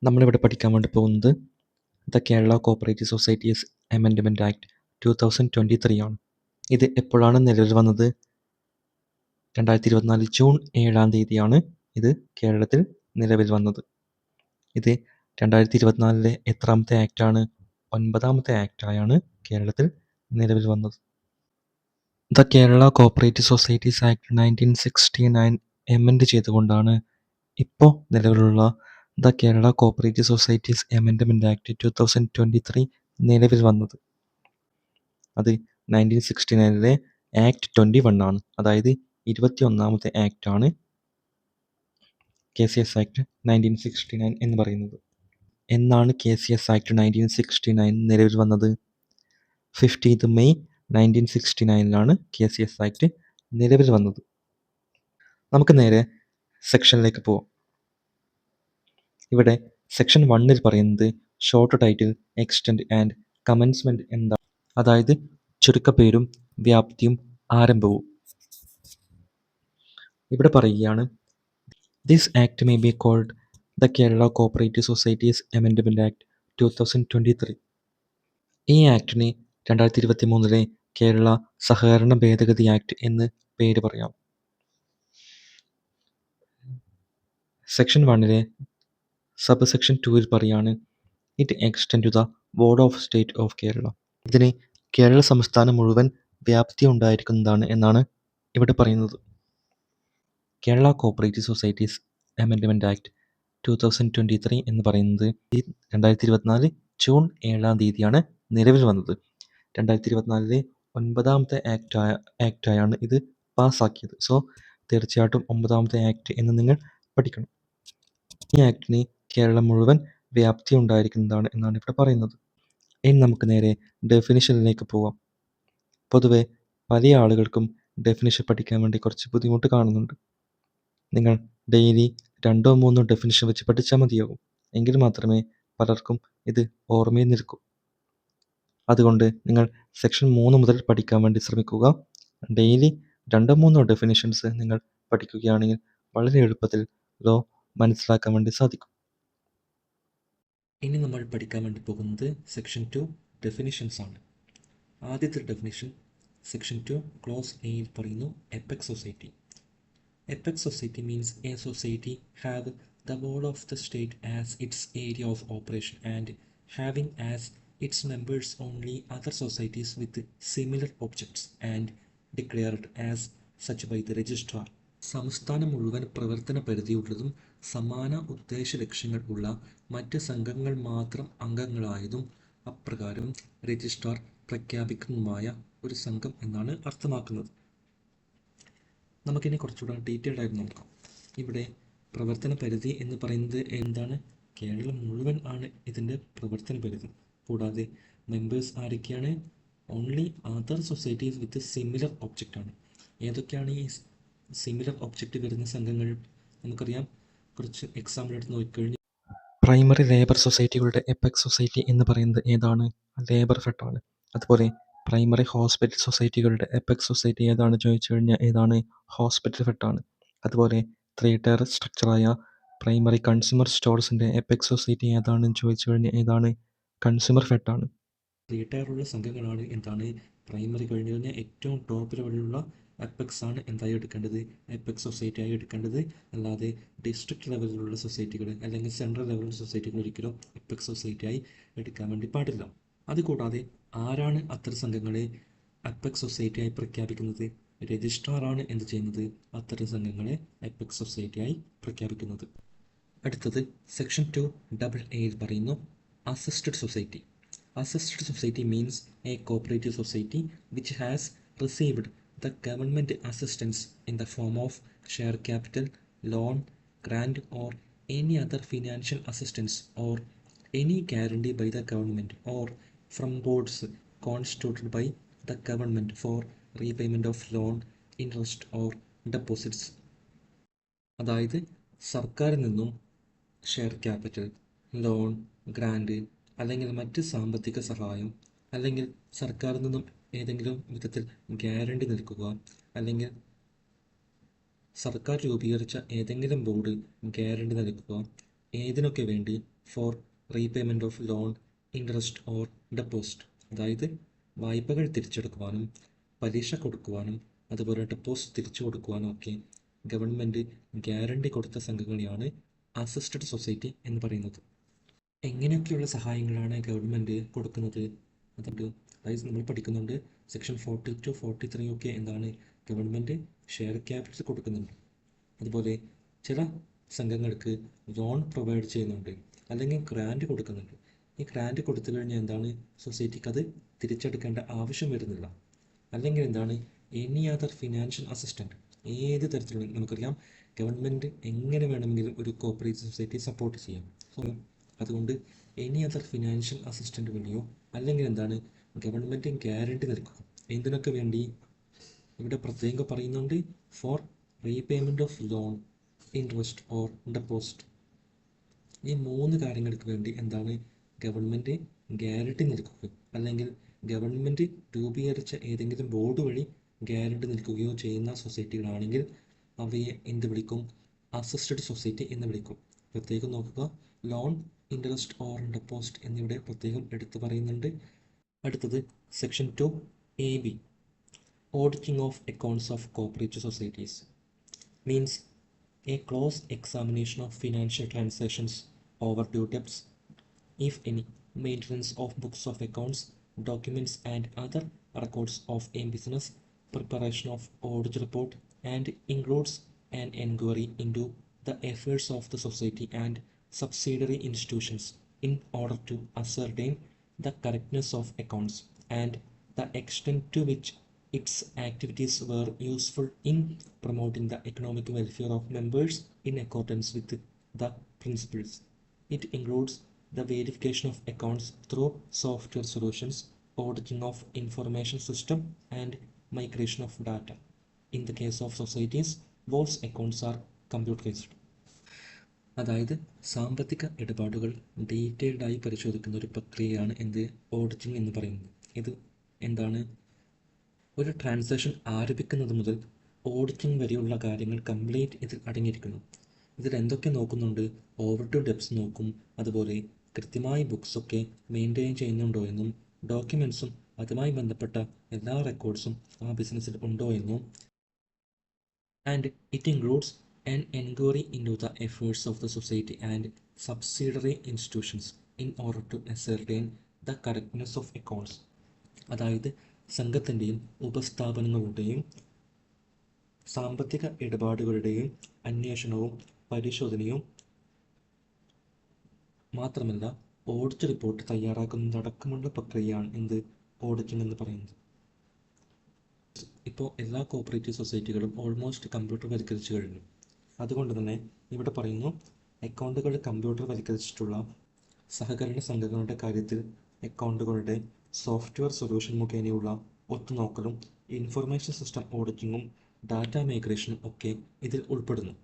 നമ്മളിവിടെ പഠിക്കാൻ വേണ്ടി പോകുന്നത് the Kerala cooperative societies amendment act 2023 ആണ്. ഇത് എപ്പോഴാണ് നിലവിൽ വന്നത്? 2024 ജൂൺ 7-ാം തീയതിയാണ് ഇത് കേരളത്തിൽ നിലവിൽ വന്നത്. ഇത് 2024 എത്രാമത്തെ ആക്റ്റാണ്? 9-ാമത്തെ ആക്റ്റായാണ് കേരളത്തിൽ നിലവിൽ വന്നത്. The Kerala cooperative societies act 1969 എമെൻഡ് ചെയ്തുകൊണ്ടാണ് ഇപ്പോൾ നിലവിലുള്ള the Kerala cooperative societies amendment act 2023 നിലവിൽ വന്നത്. അത് 1969 ആക്ട് 21 ആണ്. അതായത് 21-ാമത്തെ ആക്റ്റാണ് KCS ആക്ട് 1969 എന്ന് പറയുന്നത്. എന്നാണ് KCS ആക്ട് 1969 നിലവിൽ വന്നത്? 15th മെയ് 1969 KCS ആക്ട് നിലവിൽ വന്നത്. നമുക്ക് നേരെ സെക്ഷനിലേക്ക് പോവാം. ഇവിടെ സെക്ഷൻ 1-ൽ പറയുന്നത് short title, extent and commencement എന്താണ്? അതായത് ചുരുക്കപ്പേരും വ്യാപ്തിയും ആരംഭവും. ഇവിടെ പറയുകയാണ്, this act may be called the Kerala cooperative societies amendment act 2023. ഈ ആക്ടിനെ 2023 കേരള സഹകരണ ഭേദഗതി ആക്ട് എന്ന് പേര് പറയാം. സെക്ഷൻ 1-ലെ സബ് സെക്ഷൻ 2-ൽ പറയാണ്, it extend to the board of state of Kerala. ഇതിന് കേരള സംസ്ഥാനം മുഴുവൻ വ്യാപ്തി ഉണ്ടായിരിക്കുന്നതാണ് എന്നാണ് ഇവിടെ പറയുന്നത്. Kerala cooperative societies amendment act 2023 എന്ന് പറയുന്നത് 2024 ജൂൺ 7-ാം തീയതിയാണ് നിലവിൽ വന്നത്. 2024 9-ാമത്തെ ആക്റ്റായാണ് ഇത് പാസ്സാക്കിയത്. സോ തീർച്ചയായിട്ടും 9-ാമത്തെ ആക്ട് എന്ന് നിങ്ങൾ പഠിക്കണം. ഈ ആക്ടിന് കേരളം മുഴുവൻ വ്യാപ്തി ഉണ്ടായിരിക്കുന്നതാണ് എന്നാണ് ഇവിടെ പറയുന്നത്. ഇനി നമുക്ക് നേരെ ഡെഫിനിഷനിലേക്ക് പോവാം. പൊതുവെ പല ആളുകൾക്കും ഡെഫിനിഷൻ പഠിക്കാൻ വേണ്ടി കുറച്ച് ബുദ്ധിമുട്ട് കാണുന്നുണ്ട്. നിങ്ങൾ ഡെയിലി 2-3 ഡെഫിനിഷൻ വെച്ച് പഠിച്ചാൽ മതിയാകും. എങ്കിൽ മാത്രമേ പലർക്കും ഇത് ഓർമ്മയിൽ നിൽക്കൂ. അതുകൊണ്ട് നിങ്ങൾ സെക്ഷൻ 3 മുതൽ പഠിക്കാൻ വേണ്ടി ശ്രമിക്കുക. ഡെയിലി 2-3 ഡെഫിനിഷൻസ് നിങ്ങൾ പഠിക്കുകയാണെങ്കിൽ വളരെ എളുപ്പത്തിൽ ലോ മനസ്സിലാക്കാൻ വേണ്ടി സാധിക്കും. ഇനി നമ്മൾ പഠിക്കാൻ വേണ്ടി പോകുന്നത് സെക്ഷൻ 2 ഡെഫിനിഷൻസ് ആണ്. ആദ്യത്തെ ഡെഫിനിഷൻ സെക്ഷൻ 2 ക്ലോസ് എയിൽ പറയുന്നു, epic society. Apex society means a society have the whole of the state as its area of operation and having as its members only other societies with similar objects and declared as such by the registrar. സംസ്ഥാനം മുഴുവൻ പ്രവർത്തന പരിധിയുള്ളതും സമാന ഉദ്ദേശ ലക്ഷ്യങ്ങൾ ഉള്ള മറ്റ് സംഘങ്ങൾ മാത്രം അംഗങ്ങളായതും അപ്രകാരം രജിസ്ട്രാർ പ്രഖ്യാപിക്കുന്നതുമായ ഒരു സംഘം എന്നാണ് അർത്ഥമാക്കുന്നത്. നമുക്കിനി കുറച്ചുകൂടെ ഡീറ്റെയിൽഡ് ആയിട്ട് നോക്കാം. ഇവിടെ പ്രവർത്തന പരിധി എന്ന് പറയുന്നത് എന്താണ്? കേരളം മുഴുവൻ ആണ് ഇതിൻ്റെ പ്രവർത്തന പരിധി. കൂടാതെ മെമ്പേഴ്സ് ആരൊക്കെയാണ്? ഓൺലി അതർ സൊസൈറ്റീസ് വിത്ത് സിമിലർ ഒബ്ജക്റ്റ് ആണ്. ഏതൊക്കെയാണ് ഈ സിമിലർ ഒബ്ജക്റ്റ് വരുന്ന സംഘങ്ങൾ? നമുക്കറിയാം. കുറച്ച് എക്സാമ്പിൾ എടുത്ത് നോക്കിക്കഴിഞ്ഞാൽ പ്രൈമറി ലേബർ സൊസൈറ്റികളുടെ എപെക് സൊസൈറ്റി എന്ന് പറയുന്നത് ഏതാണ്? ലേബർ ഫെഡ് ആണ്. അതുപോലെ പ്രൈമറി ഹോസ്പിറ്റൽ സൊസൈറ്റികളുടെ എപെക് സൊസൈറ്റി ഏതാണ് ചോദിച്ചു കഴിഞ്ഞാൽ ഏതാണ്? ഹോസ്പിറ്റൽ ഫെഡ് ആണ്. അതുപോലെ 3 ടയർ സ്ട്രക്ചറായ പ്രൈമറി കൺസ്യൂമർ സ്റ്റോഴ്സിൻ്റെ എപെക് സൊസൈറ്റി ഏതാണെന്ന് ചോദിച്ചു കഴിഞ്ഞാൽ ഏതാണ്? കൺസ്യൂമർ ഫെഡ് ആണ്. 3 ടയറുള്ള സംഘങ്ങളാണ് എന്താണ്? പ്രൈമറി കഴിഞ്ഞു കഴിഞ്ഞാൽ ഏറ്റവും ടോപ്പ് ലെവലിലുള്ള എപെക്സ് ആണ് എന്തായി എടുക്കേണ്ടത്? എപെക് സൊസൈറ്റി ആയി എടുക്കേണ്ടത്. അല്ലാതെ ഡിസ്ട്രിക്ട് ലെവലിലുള്ള സൊസൈറ്റികൾ അല്ലെങ്കിൽ സെൻട്രൽ ലെവൽ സൊസൈറ്റികൾ ഒരിക്കലും എപെക് സൊസൈറ്റി ആയി എടുക്കാൻ വേണ്ടി പാടില്ല. അതുകൂടാതെ ആരാണ് അത്തരം സംഘങ്ങളെ എപെക് സൊസൈറ്റിയായി പ്രഖ്യാപിക്കുന്നത്? രജിസ്ട്രാറാണ് എന്ത് ചെയ്യുന്നത്? അത്തരം സംഘങ്ങളെ എപെക് സൊസൈറ്റിയായി പ്രഖ്യാപിക്കുന്നത്. അടുത്തത് സെക്ഷൻ 2 പറയുന്നു, assisted society. Assisted society means a cooperative society which has received the government assistance in the form of share capital, loan, grant or any other financial assistance or any guarantee by the government or from boards constituted by the government for repayment of loan, interest or deposits. അതായത് സർക്കാരിൽ നിന്നും share capital, loan, grand അല്ലെങ്കിൽ മറ്റ് സാമ്പത്തിക സഹായം അല്ലെങ്കിൽ സർക്കാരിൽ നിന്നും ഏതെങ്കിലും വിധത്തിൽ ഗ്യാരണ്ടി നൽകുക അല്ലെങ്കിൽ സർക്കാർ രൂപീകരിച്ച ഏതെങ്കിലും ബോർഡ് ഗ്യാരണ്ടി നൽകുക, ഏതിനൊക്കെ വേണ്ടി for repayment of loan, interest or deposit. അതായത് വായ്പകൾ തിരിച്ചെടുക്കുവാനും പലിശ കൊടുക്കുവാനും അതുപോലെ ഡെപ്പോസിറ്റ് തിരിച്ചു കൊടുക്കുവാനും ഒക്കെ ഗവൺമെൻറ് ഗ്യാരണ്ടി കൊടുത്ത സംഘങ്ങളെയാണ് അസിസ്റ്റഡ് സൊസൈറ്റി എന്ന് പറയുന്നത്. എങ്ങനെയൊക്കെയുള്ള സഹായങ്ങളാണ് ഗവൺമെൻറ് കൊടുക്കുന്നത്? അതുകൊണ്ട് അതായത് നമ്മൾ പഠിക്കുന്നുണ്ട് സെക്ഷൻ 42, 43 ഒക്കെ എന്താണ് ഗവൺമെൻറ് ഷെയർ ക്യാപിറ്റൽ കൊടുക്കുന്നുണ്ട്. അതുപോലെ ചില സംഘങ്ങൾക്ക് ലോൺ പ്രൊവൈഡ് ചെയ്യുന്നുണ്ട്, അല്ലെങ്കിൽ ഗ്രാൻഡ് കൊടുക്കുന്നുണ്ട്. ഈ ഗ്രാൻഡ് കൊടുത്തു കഴിഞ്ഞാൽ എന്താണ് സൊസൈറ്റിക്ക് അത് തിരിച്ചെടുക്കേണ്ട ആവശ്യം വരുന്നില്ല. അല്ലെങ്കിൽ എന്താണ് എനി അതർ ഫിനാൻഷ്യൽ അസിസ്റ്റൻറ്റ്, ഏത് തരത്തിലുള്ള നമുക്കറിയാം ഗവൺമെൻറ് എങ്ങനെ വേണമെങ്കിലും ഒരു കോപ്പറേറ്റീവ് സൊസൈറ്റി സപ്പോർട്ട് ചെയ്യാം. സോ അതുകൊണ്ട് എനി അതർ ഫിനാൻഷ്യൽ അസിസ്റ്റൻറ്റ് വഴിയോ അല്ലെങ്കിൽ എന്താണ് ഗവൺമെൻറ് ഗ്യാരണ്ടി നൽകുക. എന്തിനൊക്കെ വേണ്ടി? ഇവിടെ പ്രത്യേകം പറയുന്നുണ്ട് for repayment of loan, interest or deposit. ഈ 3 കാര്യങ്ങൾക്ക് വേണ്ടി എന്താണ് ഗവൺമെൻറ് ഗ്യാരണ്ടി നൽകുക, അല്ലെങ്കിൽ ഗവൺമെൻറ് രൂപീകരിച്ച ഏതെങ്കിലും ബോർഡ് വഴി ഗ്യാരണ്ടി നൽകുകയോ ചെയ്യുന്ന സൊസൈറ്റികളാണെങ്കിൽ അവയെ എന്ത് വിളിക്കും? അസിസ്റ്റഡ് സൊസൈറ്റി എന്ന് വിളിക്കും. പ്രത്യേകം നോക്കുക, ലോൺ, ഇൻട്രസ്റ്റ് ഓർ ഡെപ്പോസിറ്റ് എന്നിവിടെ പ്രത്യേകം എടുത്തു പറയുന്നുണ്ട്. അടുത്തത് section 2AB, auditing of accounts of cooperative societies means a close examination of financial transactions, overdue debts, if any, maintenance of books of accounts, documents and other records of a business, preparation of audit report, and includes an inquiry into the affairs of the society and subsidiary institutions in order to ascertain the correctness of accounts and the extent to which its activities were useful in promoting the economic welfare of members in accordance with the principles. It includes the verification of accounts through software solutions, auditing of information system, and migration of data. In the case of societies, those accounts are computerized. അതായത് സാമ്പത്തിക ഇടപാടുകൾ ഡീറ്റെയിൽഡായി പരിശോധിക്കുന്ന ഒരു പ്രക്രിയയാണ് എന്ത് auditing എന്ന് പറയുന്നത്. ഇത് എന്താണ്? ഒരു ട്രാൻസാക്ഷൻ ആരംഭിക്കുന്നത് മുതൽ ഓഡിറ്റിംഗ് വരെയുള്ള കാര്യങ്ങൾ കംപ്ലീറ്റ് ഇതിൽ അടങ്ങിയിരിക്കുന്നു. ഇതിൽ എന്തൊക്കെ നോക്കുന്നുണ്ട്? ഓവർഡ്യൂ ഡെബ്റ്റ്സ് നോക്കും, അതുപോലെ കൃത്യമായി ബുക്സൊക്കെ മെയിൻറ്റെയിൻ ചെയ്യുന്നുണ്ടോ എന്നും ഡോക്യുമെൻറ്റ്സും അതുമായി ബന്ധപ്പെട്ട എല്ലാ റെക്കോർഡ്സും ആ ബിസിനസ്സിൽ ഉണ്ടോ എന്നും. And it includes an inquiry into the affairs of the society and subsidiary institutions in order to ascertain the correctness of accounts. അതായത് സംഘത്തിൻ്റെയും ഉപസ്ഥാപനങ്ങളുടെയും സാമ്പത്തിക ഇടപാടുകളുടെയും അന്വേഷണവും പരിശോധനയും മാത്രമല്ല ഓഡിറ്റ് റിപ്പോർട്ട് തയ്യാറാക്കുന്നതടക്കമുള്ള പ്രക്രിയയാണ് എന്ത് ഓഡിറ്റിംഗ് എന്ന് പറയുന്നത്. ഇപ്പോൾ എല്ലാ കോപ്പറേറ്റീവ് സൊസൈറ്റികളും ഓൾമോസ്റ്റ് കമ്പ്യൂട്ടർവൽക്കരിച്ചു കഴിഞ്ഞു. അതുകൊണ്ട് തന്നെ ഇവിടെ പറയുന്നു അക്കൗണ്ടുകൾ കമ്പ്യൂട്ടർവൽക്കരിച്ചിട്ടുള്ള സഹകരണ സംഘങ്ങളുടെ കാര്യത്തിൽ അക്കൗണ്ടുകളുടെ സോഫ്റ്റ്വെയർ സൊല്യൂഷൻ മുഖേനയുള്ള ഒത്തുനോക്കലും ഇൻഫർമേഷൻ സിസ്റ്റം ഓഡിറ്റിങ്ങും ഡാറ്റ മൈഗ്രേഷനും ഒക്കെ ഇതിൽ ഉൾപ്പെടുന്നു.